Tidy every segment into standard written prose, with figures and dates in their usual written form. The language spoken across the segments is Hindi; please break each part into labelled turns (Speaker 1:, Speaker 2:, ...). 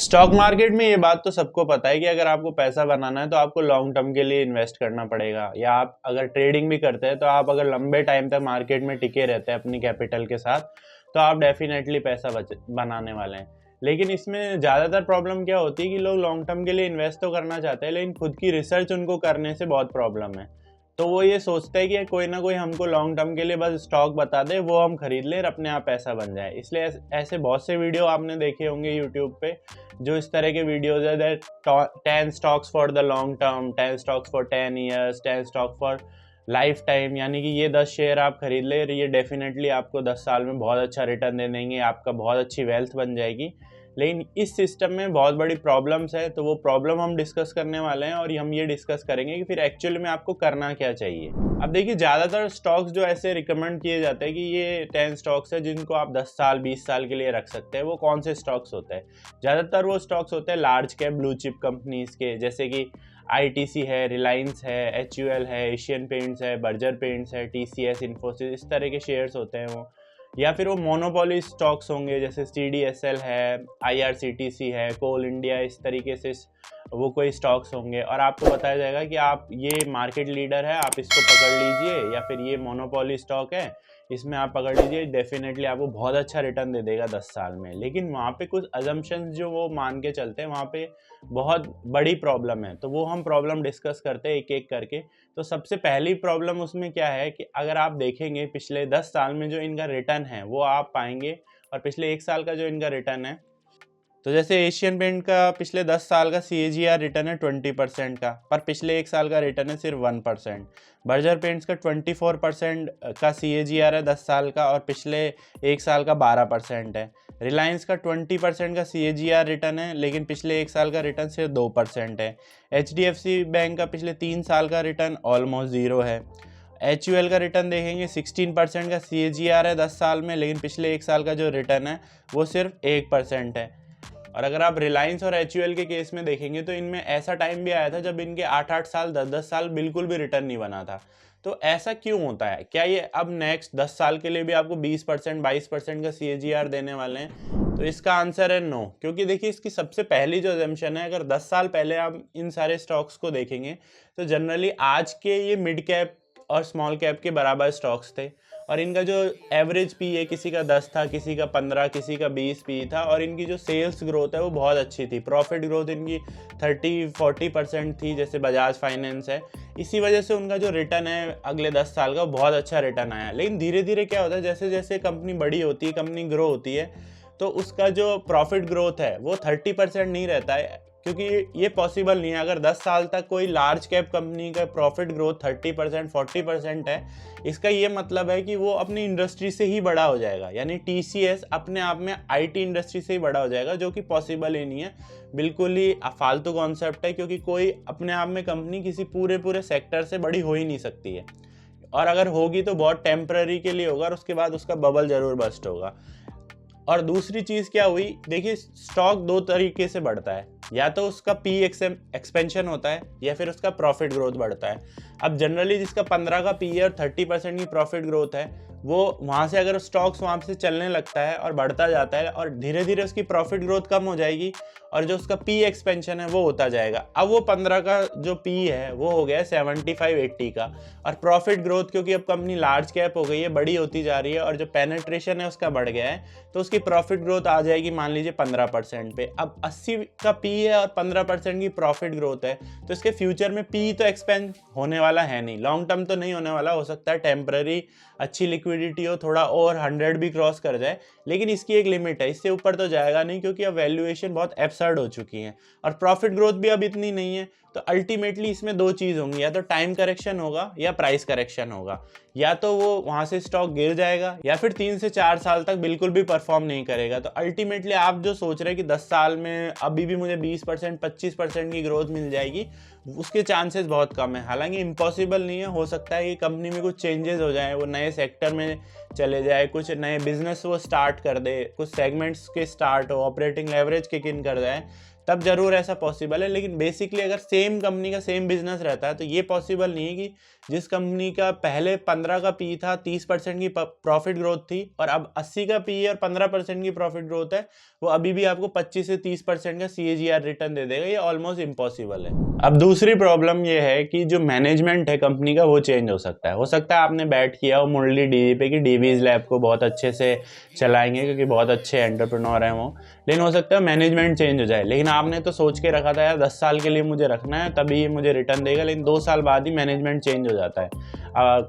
Speaker 1: स्टॉक मार्केट में ये बात तो सबको पता है कि अगर आपको पैसा बनाना है तो आपको लॉन्ग टर्म के लिए इन्वेस्ट करना पड़ेगा, या आप अगर ट्रेडिंग भी करते हैं तो आप अगर लंबे टाइम तक मार्केट में टिके रहते हैं अपनी कैपिटल के साथ तो आप डेफिनेटली पैसा बनाने वाले हैं। लेकिन इसमें ज़्यादातर प्रॉब्लम क्या होती है कि लोग लॉन्ग टर्म के लिए इन्वेस्ट तो करना चाहते हैं लेकिन खुद की रिसर्च उनको करने से बहुत प्रॉब्लम है। तो वो ये सोचते हैं कि कोई ना कोई हमको लॉन्ग टर्म के लिए बस स्टॉक बता दे, वो हम खरीद लें और अपने आप पैसा बन जाए। इसलिए ऐसे बहुत से वीडियो आपने देखे होंगे यूट्यूब पे जो इस तरह के वीडियोज है, that 10 stocks for the long term, 10 stocks for 10 years, 10 stock for life time, यानी कि ये 10 शेयर आप खरीद ले, ये डेफिनेटली आपको 10 साल में बहुत अच्छा रिटर्न दे देंगे, आपका बहुत अच्छी वेल्थ बन जाएगी। लेकिन इस सिस्टम में बहुत बड़ी प्रॉब्लम्स है, तो वो प्रॉब्लम हम डिस्कस करने वाले हैं और हम ये डिस्कस करेंगे कि फिर एक्चुअल में आपको करना क्या चाहिए। अब देखिए, ज़्यादातर स्टॉक्स जो ऐसे रिकमेंड किए जाते हैं कि ये 10 स्टॉक्स है जिनको आप 10 साल 20 साल के लिए रख सकते हैं, वो कौन से स्टॉक्स होते हैं? ज़्यादातर वो स्टॉक्स होते हैं large cap blue chip companies के, जैसे कि ITC है, रिलायंस है, HUL है, एशियन पेंट्स है, बर्जर पेंट्स है, TCS, इन्फोसिस, इस तरह के शेयर्स होते हैं वो। या फिर वो मोनोपोली स्टॉक्स होंगे जैसे CDSL है, IRCTC है, कोल इंडिया, इस तरीके से वो कोई स्टॉक्स होंगे और आपको बताया जाएगा कि आप ये मार्केट लीडर है, आप इसको पकड़ लीजिए, या फिर ये मोनोपोली स्टॉक है, इसमें आप पकड़ लीजिए, डेफिनेटली आपको बहुत अच्छा रिटर्न दे देगा 10 साल में। लेकिन वहाँ पे कुछ अजम्पशंस जो वो मान के चलते हैं, वहाँ पे बहुत बड़ी प्रॉब्लम है, तो वो हम प्रॉब्लम डिस्कस करते हैं एक एक करके। तो सबसे पहली प्रॉब्लम उसमें क्या है कि अगर आप देखेंगे पिछले 10 साल में जो इनका रिटर्न है वो आप पाएंगे, और पिछले 1 साल का जो इनका रिटर्न है, तो जैसे एशियन पेंट का पिछले 10 साल का CAGR रिटर्न है 20% का, पर पिछले 1 साल का रिटर्न है सिर्फ 1%। बर्जर पेंट्स का 24% का CAGR है 10 साल का, और पिछले 1 साल का 12% है। रिलायंस का 20% का CAGR रिटर्न है, लेकिन पिछले 1 साल का रिटर्न सिर्फ 2% है। HDFC बैंक का पिछले 3 साल का रिटर्न ऑलमोस्ट 0 है। HUL का रिटर्न देखेंगे 16% का CAGR है 10 साल में, लेकिन पिछले 1 साल का जो रिटर्न है वो सिर्फ 1% है। और अगर आप रिलायंस और HUL के केस में देखेंगे तो इनमें ऐसा टाइम भी आया था जब इनके 8-8 साल 10-10 साल बिल्कुल भी रिटर्न नहीं बना था। तो ऐसा क्यों होता है? क्या ये अब नेक्स्ट 10 साल के लिए भी आपको 20% 22% का CAGR देने वाले हैं? तो इसका आंसर है नो, क्योंकि देखिए इसकी सबसे पहली जो अजम्पशन है, अगर 10 साल पहले आप इन सारे स्टॉक्स को देखेंगे तो जनरली आज के ये मिड कैप और स्मॉल कैप के बराबर स्टॉक्स थे, और इनका जो एवरेज पी है किसी का 10 था, किसी का 15, किसी का 20 पी था, और इनकी जो सेल्स ग्रोथ है वो बहुत अच्छी थी। प्रॉफिट ग्रोथ इनकी 30-40% थी, जैसे बजाज फाइनेंस है। इसी वजह से उनका जो रिटर्न है अगले 10 साल का बहुत अच्छा रिटर्न आया। लेकिन धीरे धीरे क्या होता है, जैसे जैसे कंपनी बड़ी होती है, कंपनी ग्रो होती है, तो उसका जो प्रॉफिट ग्रोथ है वो 30% नहीं रहता है, क्योंकि ये पॉसिबल नहीं है। अगर 10 साल तक कोई लार्ज कैप कंपनी का प्रॉफिट ग्रोथ 30% 40% है, इसका ये मतलब है कि वो अपनी इंडस्ट्री से ही बड़ा हो जाएगा, यानी TCS अपने आप में IT इंडस्ट्री से ही बड़ा हो जाएगा, जो कि पॉसिबल ही नहीं है। बिल्कुल ही फालतू कॉन्सेप्ट है, क्योंकि कोई अपने आप में कंपनी किसी पूरे सेक्टर से बड़ी हो ही नहीं सकती है, और अगर होगी तो बहुत टेम्पररी के लिए होगा और उसके बाद उसका बबल जरूर बस्ट होगा। और दूसरी चीज़ क्या हुई, देखिए स्टॉक 2 तरीके से बढ़ता है, या तो उसका P एक्सपेंशन होता है या फिर उसका प्रॉफिट ग्रोथ बढ़ता है। अब जनरली जिसका 15 का P है और 30% की प्रॉफिट ग्रोथ है, वो वहाँ से अगर स्टॉक्स वहाँ से चलने लगता है और बढ़ता जाता है, और धीरे धीरे उसकी प्रॉफिट ग्रोथ कम हो जाएगी और जो उसका P एक्सपेंशन है वो होता जाएगा। अब वो 15 का जो P है वो हो गया 75-80 का, और प्रॉफिट ग्रोथ क्योंकि अब कंपनी लार्ज कैप हो गई है, बड़ी होती जा रही है, और जो पेनेट्रेशन है उसका बढ़ गया है, तो उसकी प्रॉफिट ग्रोथ आ जाएगी मान लीजिए 15% पे। अब 80 का P है और 15% की प्रॉफिट ग्रोथ है, तो इसके फ्यूचर में P तो एक्सपेंड होने वाला है नहीं, लॉन्ग टर्म तो नहीं होने वाला, हो सकता है टेम्पररी अच्छी लिक्विडिटी हो, थोड़ा और 100 भी क्रॉस कर जाए, लेकिन इसकी एक लिमिट है, इससे ऊपर तो जाएगा नहीं, क्योंकि अब वैल्यूएशन बहुत एब्सर्ड हो चुकी है और प्रॉफिट ग्रोथ भी अब इतनी नहीं है। तो अल्टीमेटली इसमें 2 चीज़ होंगी, या तो टाइम करेक्शन होगा या प्राइस करेक्शन होगा, या तो वो वहाँ से स्टॉक गिर जाएगा या फिर 3 से 4 साल तक बिल्कुल भी परफॉर्म नहीं करेगा। तो अल्टीमेटली आप जो सोच रहे हैं कि 10 साल में अभी भी मुझे 20% 25% की ग्रोथ मिल जाएगी, उसके चांसेस बहुत कम है। हालांकि इम्पॉसिबल नहीं है, हो सकता है कि कंपनी में कुछ चेंजेस हो जाए, वो नए सेक्टर में चले जाए, कुछ नए बिजनेस वो स्टार्ट कर दे, कुछ सेगमेंट्स के स्टार्ट हो, ऑपरेटिंग लेवरेज किक इन कर जाए, तब जरूर ऐसा पॉसिबल है। लेकिन बेसिकली अगर सेम कंपनी का सेम बिजनेस रहता है तो ये पॉसिबल नहीं है कि जिस कंपनी का पहले 15 का पी था, 30% की प्रॉफिट ग्रोथ थी, और अब 80 का पी है और 15% की प्रॉफिट ग्रोथ है, वो अभी भी आपको 25 से 30% का CAGR रिटर्न दे देगा। ये ऑलमोस्ट इम्पॉसिबल है। अब दूसरी प्रॉब्लम ये है कि जो मैनेजमेंट है कंपनी का वो चेंज हो सकता है। आपने बैठ किया हो मुरली डीवी पे कि डीवीज लैब को बहुत अच्छे से चलाएंगे क्योंकि बहुत अच्छे एंटरप्रेन्योर हैं वो, लेकिन हो सकता है मैनेजमेंट चेंज हो जाए। लेकिन आपने तो सोच के रखा था यार 10 साल के लिए मुझे रखना है तभी ये मुझे रिटर्न देगा, लेकिन 2 साल बाद ही मैनेजमेंट चेंज हो जाता है।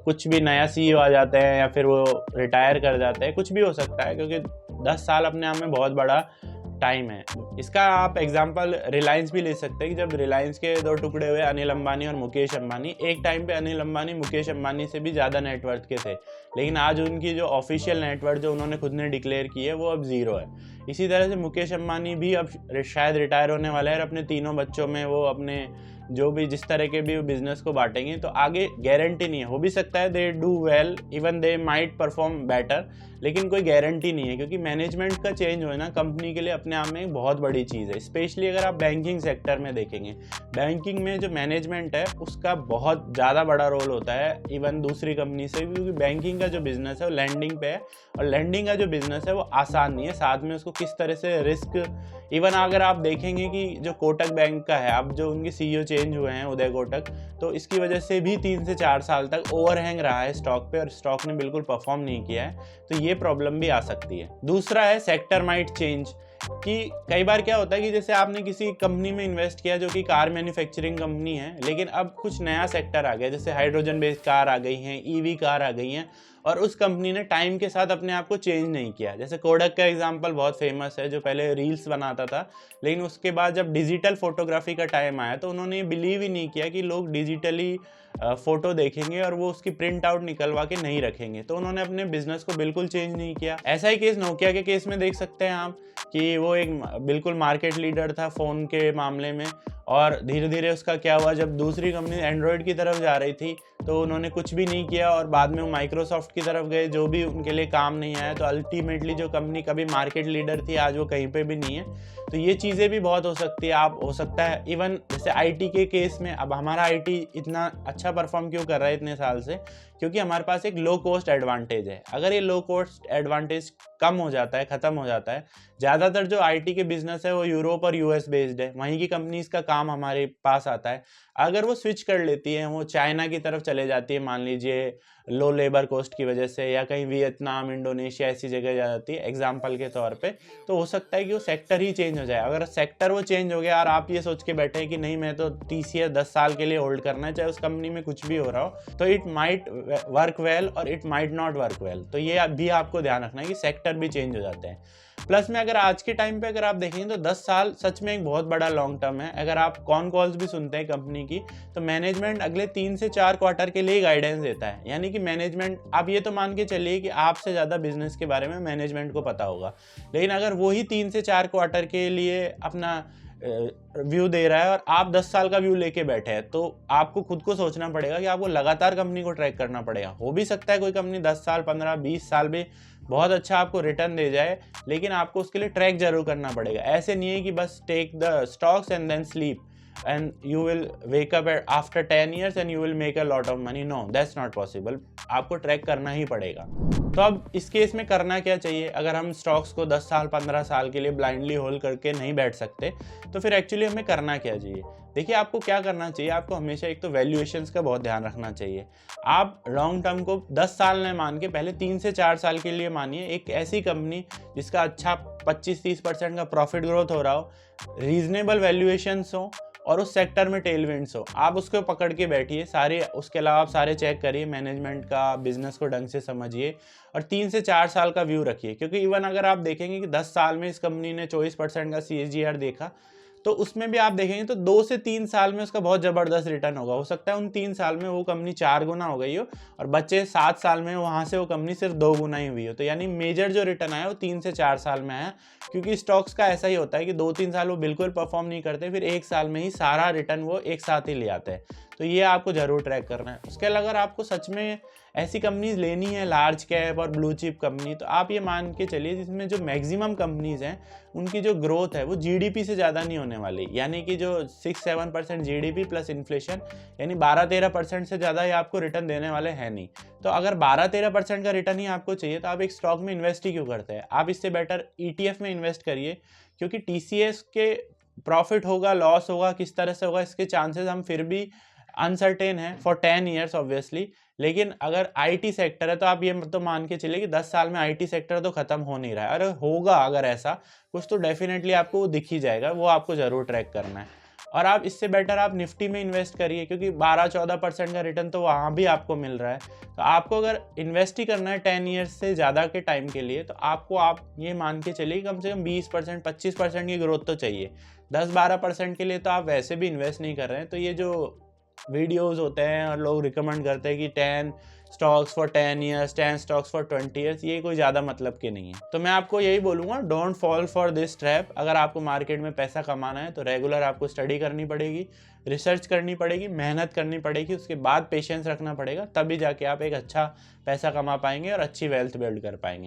Speaker 1: कुछ भी नया CEO आ जाते हैं या फिर वो रिटायर कर जाते हैं, कुछ भी हो सकता है, क्योंकि 10 साल अपने आप में बहुत बड़ा टाइम है। इसका आप एग्जांपल रिलायंस भी ले सकते हैं कि जब रिलायंस के 2 टुकड़े हुए, अनिल अंबानी और मुकेश अंबानी, एक टाइम पे अनिल अंबानी मुकेश अंबानी से भी ज़्यादा नेटवर्थ के थे, लेकिन आज उनकी जो ऑफिशियल नेटवर्थ जो उन्होंने खुद ने डिक्लेयर की है वो अब 0 है। इसी तरह से मुकेश अंबानी भी अब शायद रिटायर होने वाला है और अपने 3 बच्चों में वो अपने जो भी जिस तरह के भी बिजनेस को बांटेंगे, तो आगे गारंटी नहीं है। हो भी सकता है they do well, even they might perform better, लेकिन कोई गारंटी नहीं है, क्योंकि मैनेजमेंट का चेंज होना कंपनी के लिए अपने आप में एक बहुत बड़ी चीज़ है। स्पेशली अगर आप बैंकिंग सेक्टर में देखेंगे, बैंकिंग में जो मैनेजमेंट है उसका बहुत ज़्यादा बड़ा रोल होता है इवन दूसरी कंपनी से, क्योंकि बैंकिंग का जो बिजनेस है वो लैंडिंग पे है, और लैंडिंग का जो बिजनेस है वो आसान नहीं है। साथ में उसको किस तरह से रिस्क, इवन अगर आप देखेंगे कि जो कोटक बैंक का है, अब जो उनके CEO चेंज हुए हैं उदय कोटक, तो इसकी वजह से भी 3 से 4 साल तक ओवरहैंग रहा है स्टॉक पे और स्टॉक ने बिल्कुल परफॉर्म नहीं किया है, तो ये प्रॉब्लम भी आ सकती है। दूसरा है सेक्टर माइट चेंज, कि कई बार क्या होता है कि जैसे आपने किसी कंपनी में इन्वेस्ट किया जो कि कार मैन्युफैक्चरिंग कंपनी है, लेकिन अब कुछ नया सेक्टर आ गया, जैसे हाइड्रोजन बेस्ड कार आ गई हैं, EV कार आ गई हैं, और उस कंपनी ने टाइम के साथ अपने आप को चेंज नहीं किया। जैसे कोडक का एग्जांपल बहुत फेमस है, जो पहले रील्स बनाता था, लेकिन उसके बाद जब डिजिटल फोटोग्राफी का टाइम आया तो उन्होंने बिलीव ही नहीं किया कि लोग डिजिटली फोटो देखेंगे और वो उसकी प्रिंट आउट निकलवा के नहीं रखेंगे, तो उन्होंने अपने बिजनेस को बिल्कुल चेंज नहीं किया। ऐसा ही केस नोकिया के केस में देख सकते हैं आप कि वो एक बिल्कुल मार्केट लीडर था फ़ोन के मामले में, और धीरे धीरे उसका क्या हुआ, जब दूसरी कंपनी एंड्रॉयड की तरफ जा रही थी तो उन्होंने कुछ भी नहीं किया, और बाद में वो माइक्रोसॉफ्ट की तरफ गए, जो भी उनके लिए काम नहीं आया, तो अल्टीमेटली जो कंपनी कभी मार्केट लीडर थी आज वो कहीं पे भी नहीं है। तो ये चीज़ें भी बहुत हो सकती है। आप हो सकता है इवन जैसे IT के केस में, अब हमारा IT इतना अच्छा परफॉर्म क्यों कर रहा है इतने साल से, क्योंकि हमारे पास एक लो कॉस्ट एडवांटेज है। अगर ये लो कॉस्ट एडवांटेज कम हो जाता है, ख़त्म हो जाता है, ज़्यादातर जो IT के बिजनेस है वो यूरोप और US बेस्ड है, वहीं की कंपनीज का काम हमारे पास आता है। अगर वो स्विच कर लेती है, वो चाइना की तरफ चले जाती है, मान लीजिए लो लेबर कॉस्ट की वजह से, या कहीं वियतनाम, इंडोनेशिया ऐसी जगह जा जाती है एग्जाम्पल के तौर पे, तो हो सकता है कि वो सेक्टर ही चेंज हो जाए। अगर सेक्टर वो चेंज हो गया और आप ये सोच के बैठे हैं कि नहीं मैं तो TCS 10 साल के लिए होल्ड करना है, चाहे उस कंपनी में कुछ भी हो रहा हो, तो इट माइट वर्क वेल और it might not work well. तो ये भी आपको ध्यान रखना है कि सेक्टर भी चेंज हो जाते हैं। प्लस में अगर आज के टाइम पे अगर आप देखेंगे तो 10 साल सच में एक बहुत बड़ा लॉन्ग टर्म है। अगर आप कॉन कॉल्स भी सुनते हैं कंपनी की, तो मैनेजमेंट अगले 3 से 4 क्वार्टर के लिए गाइडेंस देता है, यानी कि मैनेजमेंट, आप ये तो मान के चलिए कि आपसे ज़्यादा बिजनेस के बारे में मैनेजमेंट को पता होगा, लेकिन अगर वही 3 से 4 क्वार्टर के लिए अपना व्यू दे रहा है और आप 10 साल का व्यू लेके बैठे हैं, तो आपको खुद को सोचना पड़ेगा कि आपको लगातार कंपनी को ट्रैक करना पड़ेगा। हो भी सकता है कोई कंपनी 10 साल, 15, 20 साल भी बहुत अच्छा आपको रिटर्न दे जाए, लेकिन आपको उसके लिए ट्रैक जरूर करना पड़ेगा। ऐसे नहीं है कि बस take the stocks and then sleep and you will wake up after 10 years and you will make a lot of money. No, that's not possible. आपको ट्रैक करना ही पड़ेगा। तो अब इस केस में करना क्या चाहिए? अगर हम स्टॉक्स को 10 साल 15 साल के लिए ब्लाइंडली होल्ड करके नहीं बैठ सकते, तो फिर एक्चुअली हमें करना क्या चाहिए? देखिए, आपको क्या करना चाहिए, आपको हमेशा एक तो वैल्यूएशंस का बहुत ध्यान रखना चाहिए। आप लॉन्ग टर्म को 10 साल न मान के पहले 3 से 4 साल के लिए मानिए एक ऐसी कंपनी जिसका अच्छा 25-30% का प्रॉफिट ग्रोथ हो रहा हो, रीजनेबल वैल्यूएशंस हो और उस सेक्टर में टेलविंड्स हो, आप उसको पकड़ के बैठिए। सारे उसके अलावा आप सारे चेक करिए, मैनेजमेंट का, बिजनेस को ढंग से समझिए और 3 से 4 साल का व्यू रखिए। क्योंकि इवन अगर आप देखेंगे कि 10 साल में इस कंपनी ने 24% का CAGR देखा, तो उसमें भी आप देखेंगे तो 2 से 3 साल में उसका बहुत ज़बरदस्त रिटर्न होगा। हो सकता है उन 3 साल में वो कंपनी 4 गुना हो गई हो और बच्चे 7 साल में वहाँ से वो कंपनी सिर्फ 2 गुना ही हुई हो। तो यानी मेजर जो रिटर्न आया वो 3 से 4 साल में आया, क्योंकि स्टॉक्स का ऐसा ही होता है कि 2-3 साल वो बिल्कुल परफॉर्म नहीं करते, फिर 1 साल में ही सारा रिटर्न वो एक साथ ही ले आते हैं। तो ये आपको ज़रूर ट्रैक करना है। उसके अलावा अगर आपको सच में ऐसी कंपनीज लेनी है लार्ज कैप और ब्लू चिप कंपनी, तो आप ये मान के चलिए जिसमें जो मैक्सिमम कंपनीज हैं उनकी जो ग्रोथ है वो जीडीपी से ज़्यादा नहीं होने वाली, यानी कि जो 6-7% जीडीपी प्लस इन्फ्लेशन, यानी 12-13% से ज़्यादा ये आपको रिटर्न देने वाले हैं नहीं। तो अगर 12-13% का रिटर्न ही आपको चाहिए तो आप एक स्टॉक में इन्वेस्ट ही क्यों करते हैं? आप इससे बेटर ETF में इन्वेस्ट करिए, क्योंकि TCS के प्रॉफिट होगा लॉस होगा किस तरह से होगा इसके चांसेस हम फिर भी अनसर्टेन है फॉर 10 ईयर्स ऑब्वियसली। लेकिन अगर आईटी सेक्टर है तो आप ये तो मान के चलिए कि 10 साल में आईटी सेक्टर तो खत्म हो नहीं रहा है, अरे होगा अगर ऐसा कुछ तो डेफिनेटली आपको वो दिख ही जाएगा, वो आपको जरूर ट्रैक करना है। और आप इससे बेटर आप निफ्टी में इन्वेस्ट करिए, क्योंकि 12-14% का रिटर्न तो वहाँ भी आपको मिल रहा है। तो आपको अगर इन्वेस्ट ही करना है 10 ईयर्स से ज़्यादा के टाइम के लिए, तो आपको आप ये मान के चलिए कम से कम 20% 25% की ग्रोथ तो चाहिए। 10-12% के लिए तो आप वैसे भी इन्वेस्ट नहीं कर रहे हैं। तो ये जो वीडियोस होते हैं और लोग रिकमेंड करते हैं कि 10 stocks for 10 years 10 stocks for 20 years, ये कोई ज़्यादा मतलब के नहीं है। तो मैं आपको यही बोलूँगा, don't fall for this trap. अगर आपको मार्केट में पैसा कमाना है तो रेगुलर आपको स्टडी करनी पड़ेगी, रिसर्च करनी पड़ेगी, मेहनत करनी पड़ेगी, उसके बाद पेशेंस रखना पड़ेगा, तभी जाके आप एक अच्छा पैसा कमा पाएंगे और अच्छी वेल्थ बिल्ड कर पाएंगे।